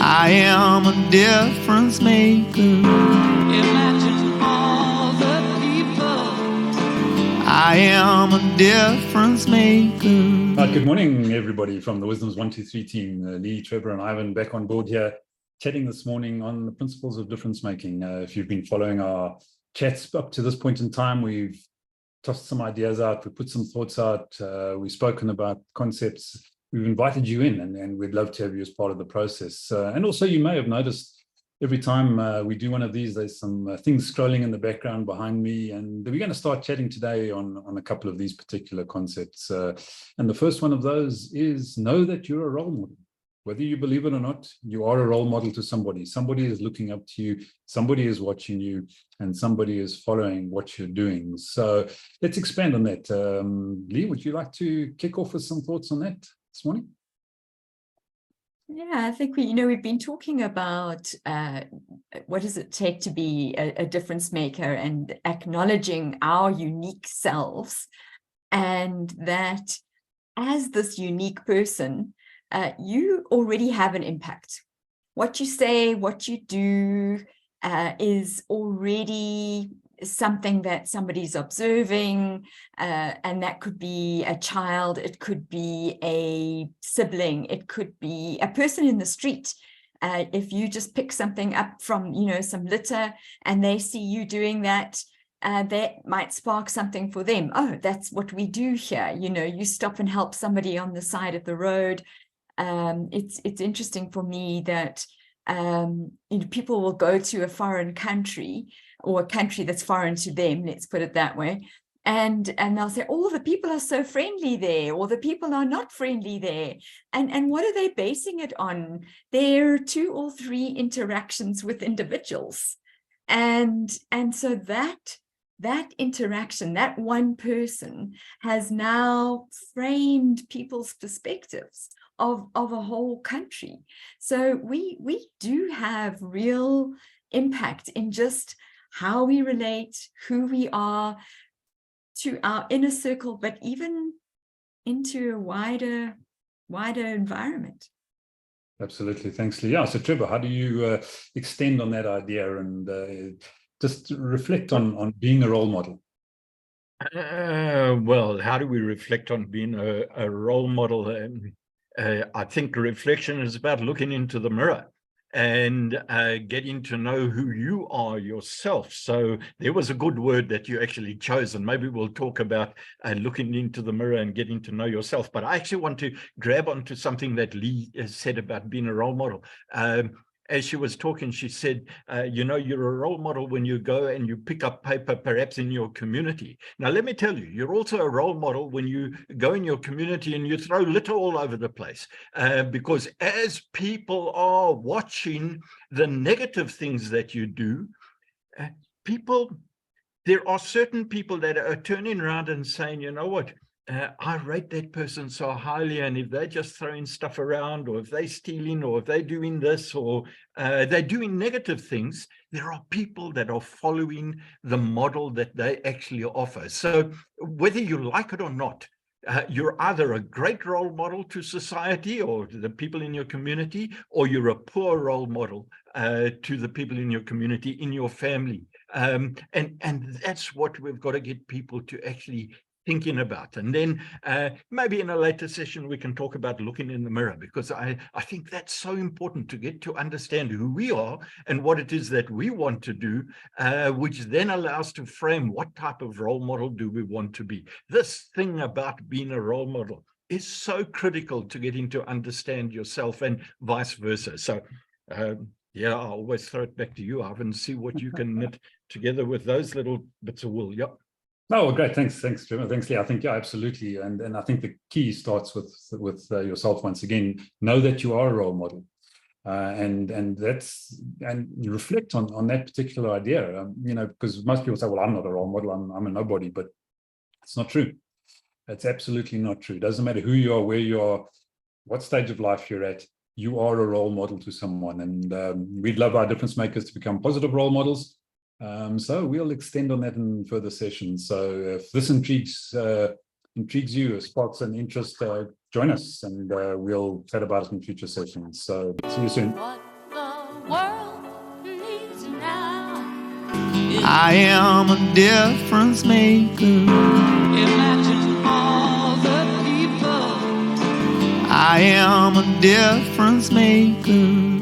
I am a difference maker. Imagine all the people. I am a difference maker. Right, good morning, everybody, from the WISDOMS 123 team. Leigh, Trevor, and Ivan back on board here, chatting this morning on the principles of difference making. If you've been following our chats up to this point in time, we've tossed some ideas out, we put some thoughts out, we've spoken about concepts, we've invited you in, and we'd love to have you as part of the process. And also, you may have noticed every time we do one of these, there's some things scrolling in the background behind me, and we're going to start chatting today on a couple of these particular concepts. And the first one of those is know that you're a role model. Whether you believe it or not, you are a role model to somebody. Somebody is looking up to you, somebody is watching you, and somebody is following what you're doing. So let's expand on that. Leigh, would you like to kick off with some thoughts on that this morning? Yeah, I think we've been talking about what does it take to be a difference maker and acknowledging our unique selves, and that as this unique person, you already have an impact. What you say, what you do is already something that somebody's observing, and that could be a child, it could be a sibling, it could be a person in the street. If you just pick something up from, some litter and they see you doing that, that might spark something for them. Oh, that's what we do here. You stop and help somebody on the side of the road. It's interesting for me that people will go to a foreign country, or a country that's foreign to them, let's put it that way, and they'll say, oh, the people are so friendly there, or the people are not friendly there. And what are they basing it on? Their 2 or 3 interactions with individuals. And so that interaction, that one person has now framed people's perspectives of a whole country. So we do have real impact in just how we relate, who we are, to our inner circle, but even into a wider environment. Absolutely. Thanks, Leigh. Yeah, so Trevor, how do you extend on that idea and just reflect on being a role model? Well, how do we reflect on being a role model? I think reflection is about looking into the mirror and getting to know who you are yourself. So there was a good word that you actually chose, and maybe we'll talk about looking into the mirror and getting to know yourself. But I actually want to grab onto something that Leigh said about being a role model. As she was talking, she said, you're a role model when you go and you pick up paper, perhaps in your community. Now, let me tell you, you're also a role model when you go in your community and you throw litter all over the place. Because as people are watching the negative things that you do, there are certain people that are turning around and saying, you know what? I rate that person so highly, and if they're just throwing stuff around, or if they're stealing, or if they're doing this, or they're doing negative things, there are people that are following the model that they actually offer. So whether you like it or not, you're either a great role model to society or to the people in your community, or you're a poor role model to the people in your community, in your family. And that's what we've got to get people to actually thinking about. And then maybe in a later session we can talk about looking in the mirror, because I think that's so important to get to understand who we are and what it is that we want to do, which then allows to frame what type of role model do we want to be. This thing about being a role model is so critical to getting to understand yourself, and vice versa. So yeah, I'll always throw it back to you, Ivan, and see what you can knit together with those little bits of wool. Yep. Oh, great. Thanks, Trevor. Thanks, Leigh. I think, yeah, absolutely. And I think the key starts with yourself once again. Know that you are a role model, and reflect on that particular idea. Because most people say, well, I'm not a role model, I'm a nobody, but it's not true. It's absolutely not true. It doesn't matter who you are, where you are, what stage of life you're at. You are a role model to someone, and we'd love our difference makers to become positive role models. So we'll extend on that in further sessions. So if this intrigues you, sparks an interest, join us, and we'll chat about it in future sessions. So see you soon. world needs now. I am a difference maker. Imagine all the people. I am a difference maker.